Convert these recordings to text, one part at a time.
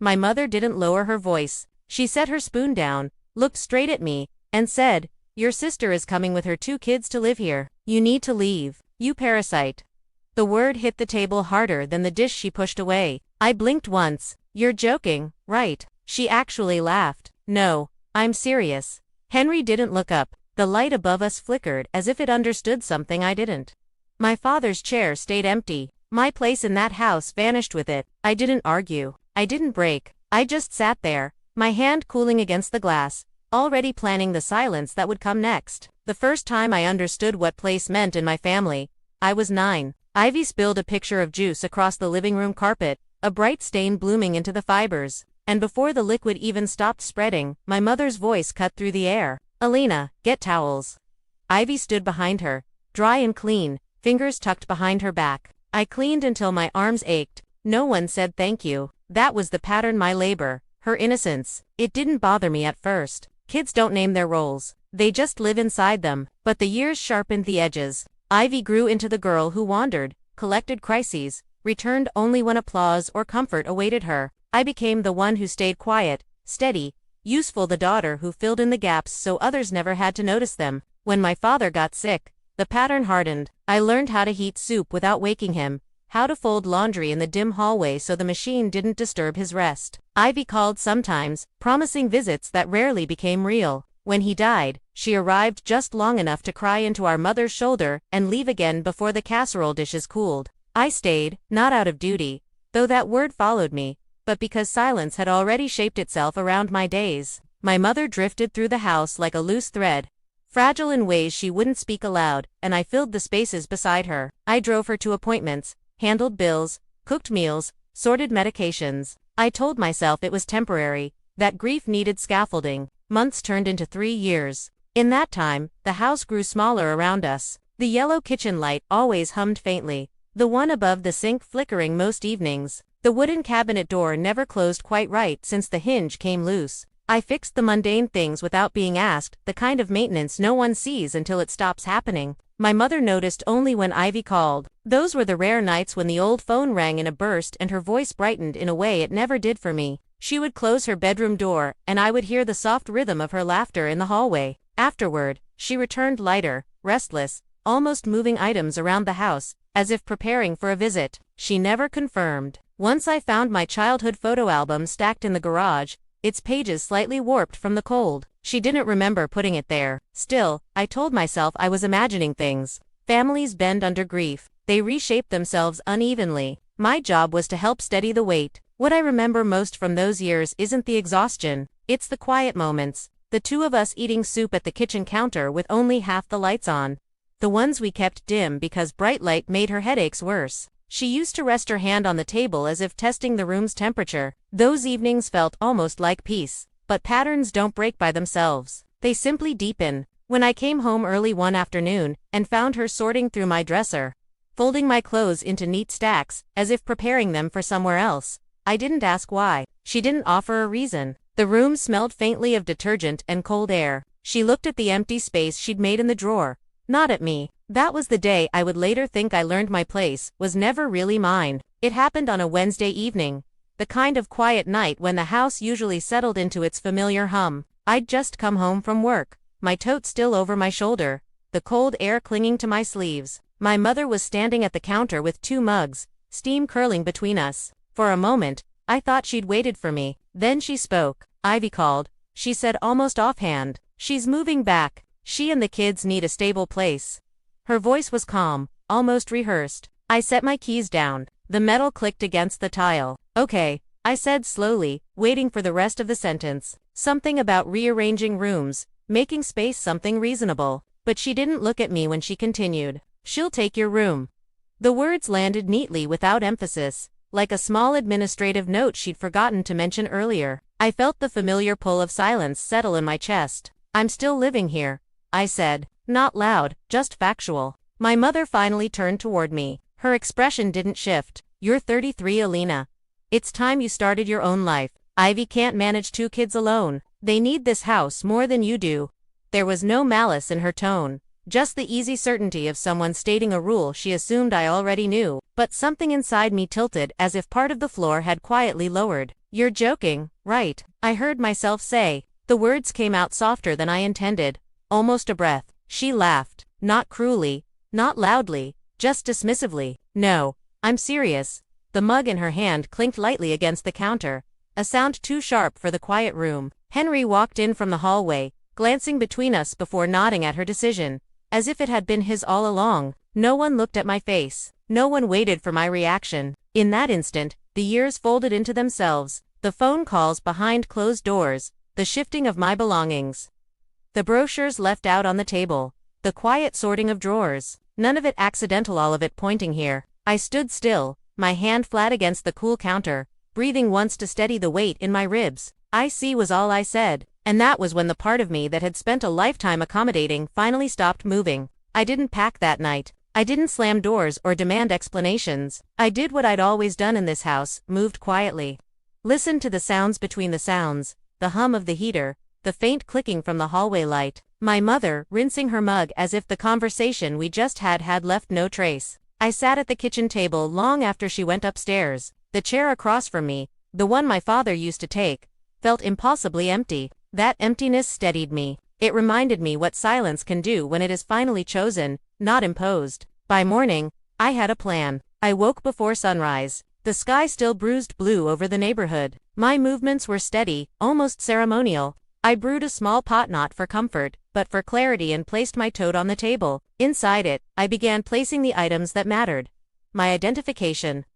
My mother didn't lower her voice. She set her spoon down, looked straight at me, and said, "Your sister is coming with her 2 kids to live here. You need to leave. You parasite." The word hit the table harder than the dish she pushed away. I blinked once. "You're joking, right?" She actually laughed. "No, I'm serious." Henry didn't look up. The light above us flickered as if it understood something I didn't. My father's chair stayed empty. My place in that house vanished with it. I didn't argue. I didn't break. I just sat there, my hand cooling against the glass, already planning the silence that would come next. The first time I understood what place meant in my family, I was 9. Ivy spilled a picture of juice across the living room carpet, a bright stain blooming into the fibers, and before the liquid even stopped spreading, my mother's voice cut through the air. "Elena, get towels." Ivy stood behind her, dry and clean, fingers tucked behind her back. I cleaned until my arms ached. No one said thank you. That was the pattern, my labor, her innocence. It didn't bother me at first. Kids don't name their roles. They just live inside them. But the years sharpened the edges. Ivy grew into the girl who wandered, collected crises, returned only when applause or comfort awaited her. I became the one who stayed quiet, steady, useful, the daughter who filled in the gaps so others never had to notice them. When my father got sick, the pattern hardened. I learned how to heat soup without waking him, how to fold laundry in the dim hallway so the machine didn't disturb his rest. Ivy called sometimes, promising visits that rarely became real. When he died, she arrived just long enough to cry into our mother's shoulder and leave again before the casserole dishes cooled. I stayed, not out of duty, though that word followed me, but because silence had already shaped itself around my days. My mother drifted through the house like a loose thread, fragile in ways she wouldn't speak aloud, and I filled the spaces beside her. I drove her to appointments, handled bills, cooked meals, sorted medications. I told myself it was temporary, that grief needed scaffolding. Months turned into 3 years. In that time, the house grew smaller around us. The yellow kitchen light always hummed faintly, the one above the sink flickering most evenings. The wooden cabinet door never closed quite right since the hinge came loose. I fixed the mundane things without being asked, the kind of maintenance no one sees until it stops happening. My mother noticed only when Ivy called. Those were the rare nights when the old phone rang in a burst and her voice brightened in a way it never did for me. She would close her bedroom door, and I would hear the soft rhythm of her laughter in the hallway. Afterward, she returned lighter, restless, almost moving items around the house, as if preparing for a visit. She never confirmed. Once I found my childhood photo album stacked in the garage, its pages slightly warped from the cold. She didn't remember putting it there. Still, I told myself I was imagining things. Families bend under grief. They reshape themselves unevenly. My job was to help steady the weight. What I remember most from those years isn't the exhaustion, it's the quiet moments. The 2 of us eating soup at the kitchen counter with only half the lights on. The ones we kept dim because bright light made her headaches worse. She used to rest her hand on the table as if testing the room's temperature. Those evenings felt almost like peace. But patterns don't break by themselves. They simply deepen. When I came home early one afternoon and found her sorting through my dresser, folding my clothes into neat stacks, as if preparing them for somewhere else, I didn't ask why. She didn't offer a reason. The room smelled faintly of detergent and cold air. She looked at the empty space she'd made in the drawer, not at me. That was the day I would later think I learned my place was never really mine. It happened on a Wednesday evening, the kind of quiet night when the house usually settled into its familiar hum. I'd just come home from work, my tote still over my shoulder, the cold air clinging to my sleeves. My mother was standing at the counter with 2 mugs, steam curling between us. For a moment, I thought she'd waited for me. Then she spoke. "Ivy called," she said almost offhand. "She's moving back. She and the kids need a stable place." Her voice was calm, almost rehearsed. I set my keys down. The metal clicked against the tile. "Okay," I said slowly, waiting for the rest of the sentence. Something about rearranging rooms, making space something reasonable. But she didn't look at me when she continued. "She'll take your room." The words landed neatly without emphasis, like a small administrative note she'd forgotten to mention earlier. I felt the familiar pull of silence settle in my chest. "I'm still living here," I said, not loud, just factual. My mother finally turned toward me. Her expression didn't shift. "You're 33, Elena. It's time you started your own life. Ivy can't manage 2 kids alone. They need this house more than you do." There was no malice in her tone, just the easy certainty of someone stating a rule she assumed I already knew. But something inside me tilted as if part of the floor had quietly lowered. You're joking, right? I heard myself say. The words came out softer than I intended, almost a breath. She laughed, not cruelly, not loudly, just dismissively. No, I'm serious. The mug in her hand clinked lightly against the counter, a sound too sharp for the quiet room. Henry walked in from the hallway, glancing between us before nodding at her decision, as if it had been his all along. No one looked at my face. No one waited for my reaction. In that instant, the years folded into themselves, the phone calls behind closed doors, the shifting of my belongings. The brochures left out on the table, the quiet sorting of drawers, none of it accidental, all of it pointing here. I stood still, my hand flat against the cool counter, breathing once to steady the weight in my ribs. I see was all I said, and that was when the part of me that had spent a lifetime accommodating finally stopped moving. I didn't pack that night. I didn't slam doors or demand explanations. I did what I'd always done in this house, moved quietly. Listened to the sounds between the sounds, the hum of the heater, the faint clicking from the hallway light, my mother rinsing her mug as if the conversation we just had left no trace. I sat at the kitchen table long after she went upstairs. The chair across from me, the one my father used to take, felt impossibly empty. That emptiness steadied me. It reminded me what silence can do when it is finally chosen, not imposed. By morning, I had a plan. I woke before sunrise. The sky still bruised blue over the neighborhood. My movements were steady, almost ceremonial. I brewed a small pot not for comfort, but for clarity, and placed my tote on the table. Inside it, I began placing the items that mattered. My identification.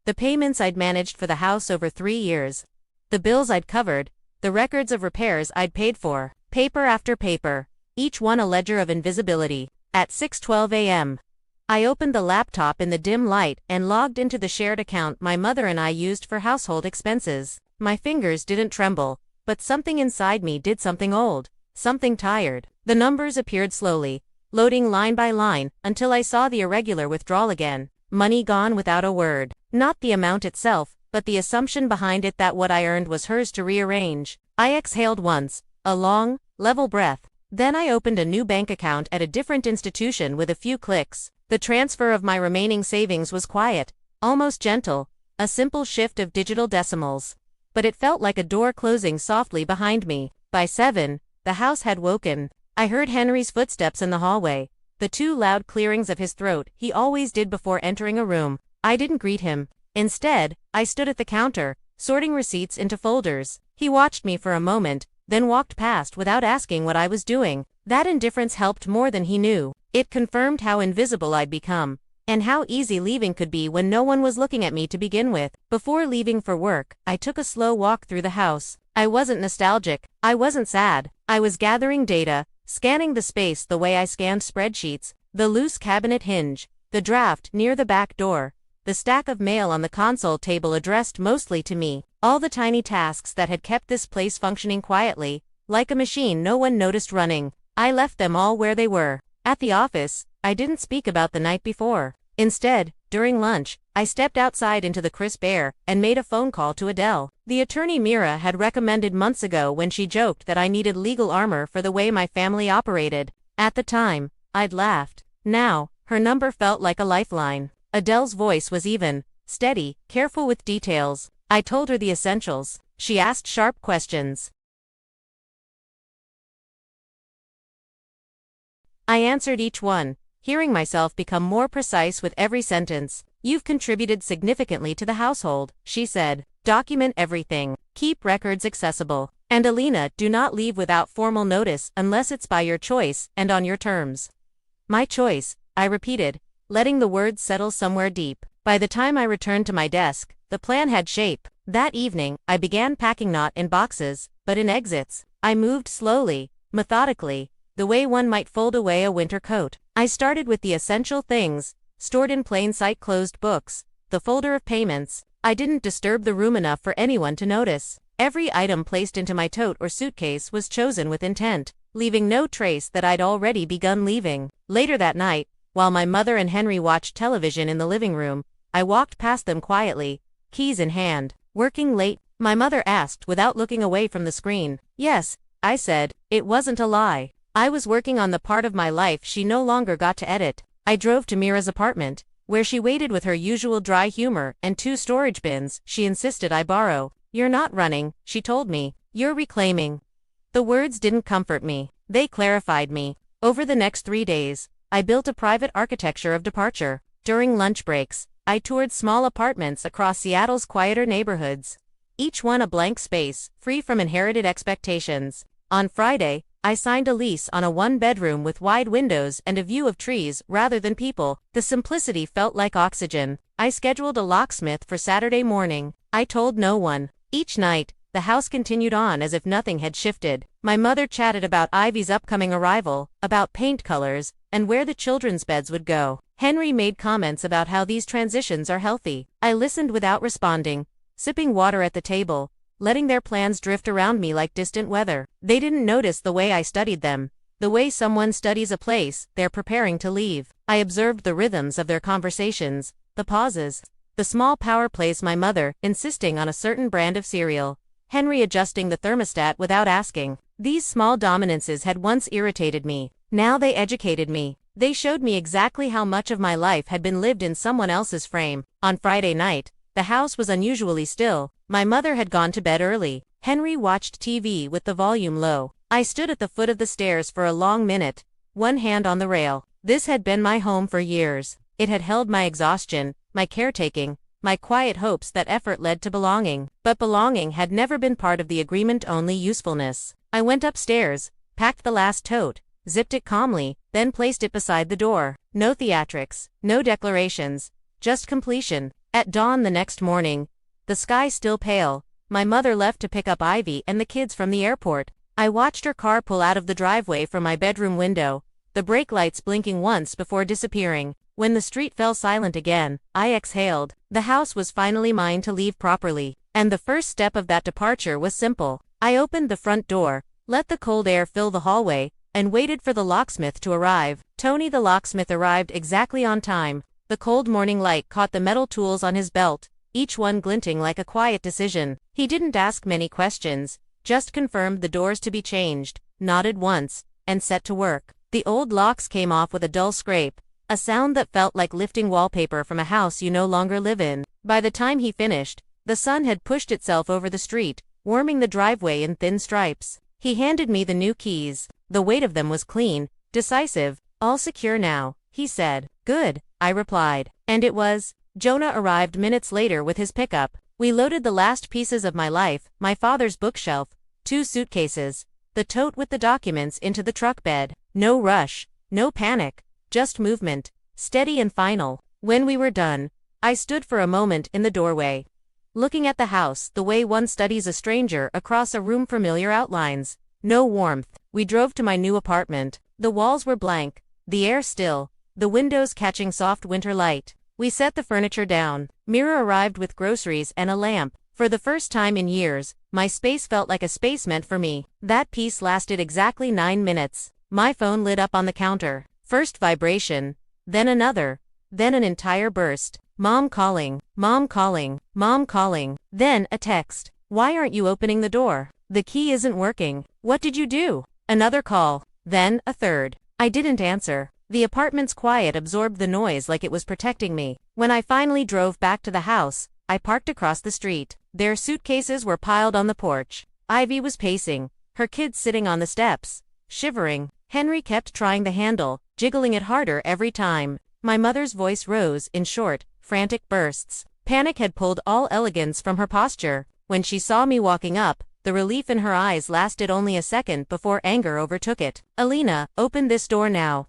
The payments I'd managed for the house over 3 years. The bills I'd covered. The records of repairs I'd paid for. Paper after paper. Each one a ledger of invisibility. At 6:12 a.m. I opened the laptop in the dim light and logged into the shared account my mother and I used for household expenses. My fingers didn't tremble, but something inside me did, something old, something tired. The numbers appeared slowly, loading line by line, until I saw the irregular withdrawal again. Money gone without a word. Not the amount itself, but the assumption behind it that what I earned was hers to rearrange. I exhaled once, a long, level breath. Then I opened a new bank account at a different institution with a few clicks. The transfer of my remaining savings was quiet, almost gentle, a simple shift of digital decimals. But it felt like a door closing softly behind me. By 7, the house had woken. I heard Henry's footsteps in the hallway, the 2 loud clearings of his throat he always did before entering a room. I didn't greet him. Instead, I stood at the counter, sorting receipts into folders. He watched me for a moment, then walked past without asking what I was doing. That indifference helped more than he knew. It confirmed how invisible I'd become, and how easy leaving could be when no one was looking at me to begin with. Before leaving for work, I took a slow walk through the house. I wasn't nostalgic. I wasn't sad. I was gathering data, scanning the space the way I scanned spreadsheets, the loose cabinet hinge, the draft near the back door, the stack of mail on the console table addressed mostly to me, all the tiny tasks that had kept this place functioning quietly, like a machine no one noticed running. I left them all where they were. At the office, I didn't speak about the night before. Instead, during lunch, I stepped outside into the crisp air and made a phone call to Adele. The attorney Mira had recommended months ago when she joked that I needed legal armor for the way my family operated. At the time, I'd laughed. Now, her number felt like a lifeline. Adele's voice was even, steady, careful with details. I told her the essentials. She asked sharp questions. I answered each one, hearing myself become more precise with every sentence. You've contributed significantly to the household, she said. Document everything. Keep records accessible. And Elena, do not leave without formal notice unless it's by your choice and on your terms. My choice, I repeated, letting the words settle somewhere deep. By the time I returned to my desk, the plan had shape. That evening, I began packing not in boxes, but in exits. I moved slowly, methodically, the way one might fold away a winter coat. I started with the essential things, stored in plain sight: closed books, the folder of payments. I didn't disturb the room enough for anyone to notice. Every item placed into my tote or suitcase was chosen with intent, leaving no trace that I'd already begun leaving. Later that night, while my mother and Henry watched television in the living room, I walked past them quietly, keys in hand. Working late? My mother asked without looking away from the screen. Yes, I said. It wasn't a lie. I was working on the part of my life she no longer got to edit. I drove to Mira's apartment, where she waited with her usual dry humor and 2 storage bins she insisted I borrow. You're not running, she told me. You're reclaiming. The words didn't comfort me. They clarified me. Over the next 3 days, I built a private architecture of departure. During lunch breaks, I toured small apartments across Seattle's quieter neighborhoods. Each one a blank space, free from inherited expectations. On Friday, I signed a lease on a 1-bedroom with wide windows and a view of trees rather than people. The simplicity felt like oxygen. I scheduled a locksmith for Saturday morning. I told no one. Each night, the house continued on as if nothing had shifted. My mother chatted about Ivy's upcoming arrival, about paint colors, and where the children's beds would go. Henry made comments about how these transitions are healthy. I listened without responding, sipping water at the table, letting their plans drift around me like distant weather. They didn't notice the way I studied them, the way someone studies a place they're preparing to leave. I observed the rhythms of their conversations, the pauses, the small power plays, my mother insisting on a certain brand of cereal, Henry adjusting the thermostat without asking. These small dominances had once irritated me. Now they educated me. They showed me exactly how much of my life had been lived in someone else's frame. On Friday night, the house was unusually still. My mother had gone to bed early. Henry watched TV with the volume low. I stood at the foot of the stairs for a long minute, one hand on the rail. This had been my home for years. It had held my exhaustion, my caretaking, my quiet hopes that effort led to belonging. But belonging had never been part of the agreement, only usefulness. I went upstairs, packed the last tote, zipped it calmly, then placed it beside the door. No theatrics, no declarations, just completion. At dawn the next morning, the sky still pale, my mother left to pick up Ivy and the kids from the airport. I watched her car pull out of the driveway from my bedroom window, the brake lights blinking once before disappearing. When the street fell silent again, I exhaled. The house was finally mine to leave properly, and the first step of that departure was simple. I opened the front door, let the cold air fill the hallway, and waited for the locksmith to arrive. Tony the locksmith arrived exactly on time. The cold morning light caught the metal tools on his belt, each one glinting like a quiet decision. He didn't ask many questions, just confirmed the doors to be changed, nodded once, and set to work. The old locks came off with a dull scrape, a sound that felt like lifting wallpaper from a house you no longer live in. By the time he finished, the sun had pushed itself over the street, warming the driveway in thin stripes. He handed me the new keys. The weight of them was clean, decisive. All secure now, he said. Good, I replied. And it was. Jonah arrived minutes later with his pickup. We loaded the last pieces of my life, my father's bookshelf, 2 suitcases, the tote with the documents into the truck bed. No rush, no panic, just movement, steady and final. When we were done, I stood for a moment in the doorway, looking at the house the way one studies a stranger across a room, familiar outlines. No warmth. We drove to my new apartment. The walls were blank, the air still, the windows catching soft winter light. We set the furniture down. Mira arrived with groceries and a lamp. For the first time in years, my space felt like a space meant for me. That peace lasted exactly 9 minutes. My phone lit up on the counter. First vibration, then another, then an entire burst. Mom calling, mom calling, mom calling. Then a text. Why aren't you opening the door? The key isn't working. What did you do? Another call. Then a third. I didn't answer. The apartment's quiet absorbed the noise like it was protecting me. When I finally drove back to the house, I parked across the street. Their suitcases were piled on the porch. Ivy was pacing, her kids sitting on the steps, shivering. Henry kept trying the handle, jiggling it harder every time. My mother's voice rose in short, frantic bursts. Panic had pulled all elegance from her posture. When she saw me walking up, the relief in her eyes lasted only a second before anger overtook it. Elena, open this door now.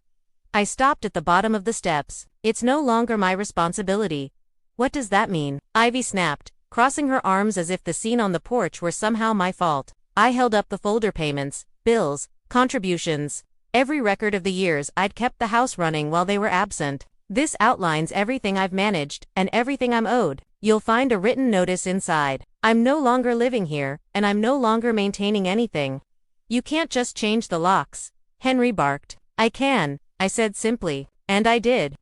I stopped at the bottom of the steps. It's no longer my responsibility. What does that mean? Ivy snapped, crossing her arms as if the scene on the porch were somehow my fault. I held up the folder: payments, bills, contributions, every record of the years I'd kept the house running while they were absent. This outlines everything I've managed, and everything I'm owed. You'll find a written notice inside. I'm no longer living here, and I'm no longer maintaining anything. You can't just change the locks, Henry barked. I can, I said simply, and I did.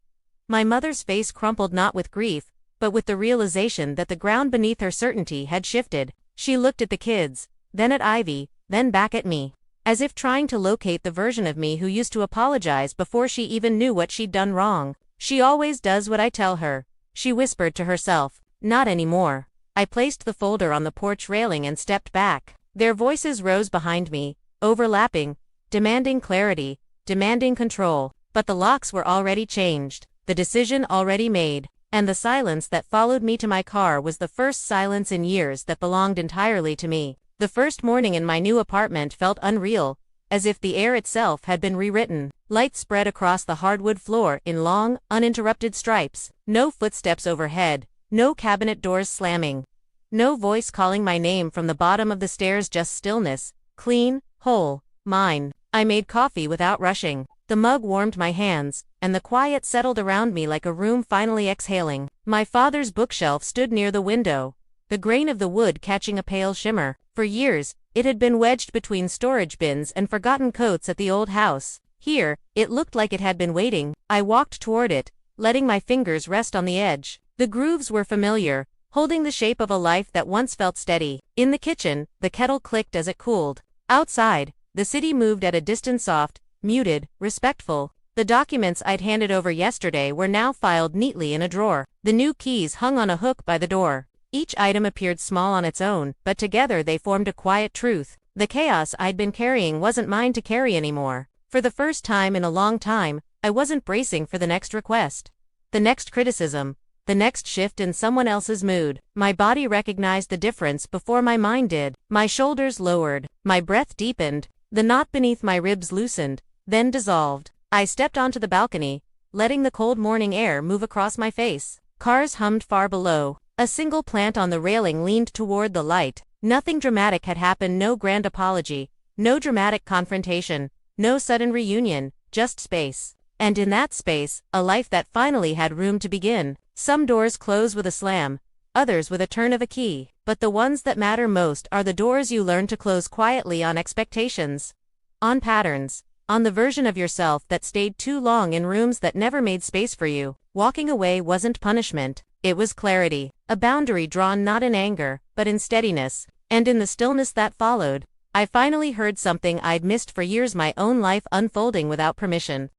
My mother's face crumpled, not with grief, but with the realization that the ground beneath her certainty had shifted. She looked at the kids, then at Ivy, then back at me, as if trying to locate the version of me who used to apologize before she even knew what she'd done wrong. She always does what I tell her, she whispered to herself. Not anymore. I placed the folder on the porch railing and stepped back. Their voices rose behind me, overlapping, demanding clarity, demanding control. But the locks were already changed, the decision already made, and the silence that followed me to my car was the first silence in years that belonged entirely to me. The first morning in my new apartment felt unreal, as if the air itself had been rewritten. Light spread across the hardwood floor in long, uninterrupted stripes. No footsteps overhead, no cabinet doors slamming. No voice calling my name from the bottom of the stairs, just stillness, clean, whole, mine. I made coffee without rushing. The mug warmed my hands, and the quiet settled around me like a room finally exhaling. My father's bookshelf stood near the window, the grain of the wood catching a pale shimmer. For years, it had been wedged between storage bins and forgotten coats at the old house. Here, it looked like it had been waiting. I walked toward it, letting my fingers rest on the edge. The grooves were familiar, holding the shape of a life that once felt steady. In the kitchen, the kettle clicked as it cooled. Outside, the city moved at a distant, soft, muted, respectful. The documents I'd handed over yesterday were now filed neatly in a drawer. The new keys hung on a hook by the door. Each item appeared small on its own, but together they formed a quiet truth. The chaos I'd been carrying wasn't mine to carry anymore. For the first time in a long time, I wasn't bracing for the next request, the next criticism, the next shift in someone else's mood. My body recognized the difference before my mind did. My shoulders lowered, my breath deepened, the knot beneath my ribs loosened, then dissolved. I stepped onto the balcony, letting the cold morning air move across my face. Cars hummed far below. A single plant on the railing leaned toward the light. Nothing dramatic had happened, no grand apology, no dramatic confrontation, no sudden reunion, just space. And in that space, a life that finally had room to begin. Some doors close with a slam, others with a turn of a key. But the ones that matter most are the doors you learn to close quietly, on expectations, on patterns, on the version of yourself that stayed too long in rooms that never made space for you. Walking away wasn't punishment. It was clarity, a boundary drawn not in anger, but in steadiness. And in the stillness that followed, I finally heard something I'd missed for years, my own life unfolding without permission.